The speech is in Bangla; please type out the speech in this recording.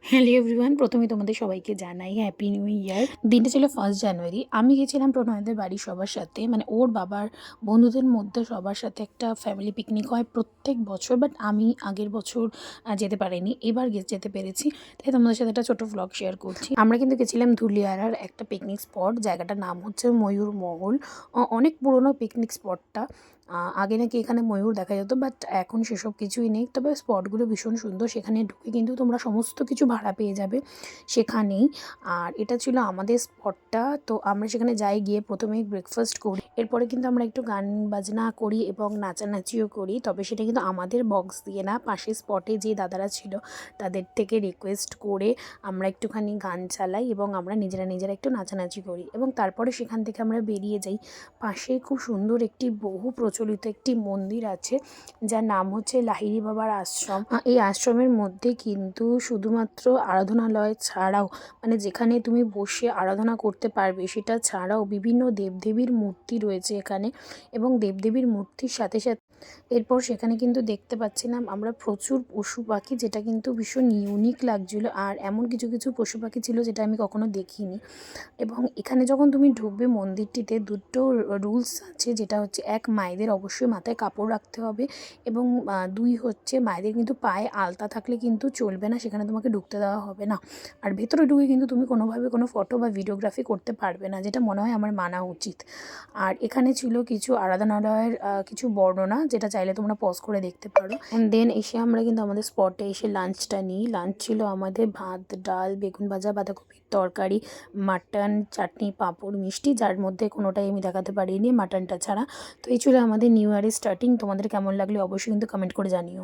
হ্যালো এভরিওয়ান, প্রথমেই তোমাদের সবাইকে জানাই হ্যাপি নিউ ইয়ার। দিনটা ছিল 1 জানুয়ারি। আমি গেছিলাম প্রণয়দের বাড়ি সবার সাথে, মানে ওর বাবার বন্ধুদের মধ্যে সবার সাথে একটা ফ্যামিলি পিকনিক হয় প্রত্যেক বছর, বাট আমি আগের বছর যেতে পারিনি, এবার যেতে পেরেছি, তাই তোমাদের সাথে একটা ছোটো ভ্লগ শেয়ার করছি। আমরা কিন্তু গেছিলাম ধুলিয়ারার একটা পিকনিক স্পট, জায়গাটার নাম হচ্ছে ময়ূর মহল। অনেক পুরনো পিকনিক স্পটটা। আগে নাকি এখানে ময়ূর দেখা যেত, বাট এখন সেসব কিছুই নেই। তবে স্পটগুলো ভীষণ সুন্দর, সেখানে ঢুকে কিন্তু তোমরা সমস্ত কিছু ভাড়া পেয়ে যাবে সেখানেই। আর এটা ছিল আমাদের স্পটটা। তো আমরা সেখানে যাই, গিয়ে প্রথমেই ব্রেকফাস্ট করি, এরপরে কিন্তু আমরা একটু গান বাজনা করি এবং নাচানাচিও করি। তবে সেটা কিন্তু আমাদের বক্স দিয়ে না, পাশের স্পটে যে দাদারা ছিল তাদের থেকে রিকোয়েস্ট করে আমরা একটুখানি গান চালাই এবং আমরা নিজেরা একটু নাচানাচি করি এবং তারপরে সেখান থেকে আমরা বেরিয়ে যাই। পাশে খুব সুন্দর একটি বহু প্রচলিত একটি মন্দির আছে, যার নাম হচ্ছে লাহিড়ী বাবার আশ্রম। এই আশ্রমের মধ্যে কিন্তু শুধুমাত্র আরাধনালয় ছাড়াও, মানে যেখানে তুমি বসে আরাধনা করতে পারবে, সেটা ছাড়াও বিভিন্ন দেবদেবীর মূর্তি রয়েছে এখানে। এবং দেবদেবীর মূর্তির সাথে সাথে এরপর সেখানে কিন্তু দেখতে পাচ্ছিলাম আমরা প্রচুর পশু পাখি, যেটা কিন্তু ভীষণ ইউনিক লাগছিলো। আর এমন কিছু কিছু পশু পাখি ছিল যেটা আমি কখনো দেখিনি। এবং এখানে যখন তুমি ঢুকবে মন্দিরটিতে, দুটো রুলস আছে, যেটা হচ্ছে এক, মায়েদের অবশ্যই মাথায় কাপড় রাখতে হবে, এবং দুই হচ্ছে মায়েদের কিন্তু পায়ে আলতা থাকলে কিন্তু চলবে না, সেখানে তোমাকে ঢুকতে দেওয়া হবে না। আর ভেতরে ঢুকে কিন্তু তুমি কোনোভাবে কোনো ফটো বা ভিডিওগ্রাফি করতে পারবে না, যেটা মনে হয় আমার মানা উচিত। আর এখানে ছিল কিছু আরাধনালয়ের কিছু বর্ণনা, যেটা চাইলে তোমরা পজ করে দেখতে পারো। অ্যান্ড দেন এসে আমরা কিন্তু আমাদের স্পটে এসে লাঞ্চটা নিই। লাঞ্চ ছিল আমাদের ভাত, ডাল, বেগুন ভাজা, বাঁধাকপির তরকারি, মাটন, চাটনি, পাঁপড়, মিষ্টি, যার মধ্যে কোনোটাই আমি দেখাতে পারিনি মাটনটা ছাড়া। তো এই ছিল আমাদের নিউ ইয়ারের স্টার্টিং। তোমাদের কেমন লাগলে অবশ্যই কিন্তু কমেন্ট করে জানিও।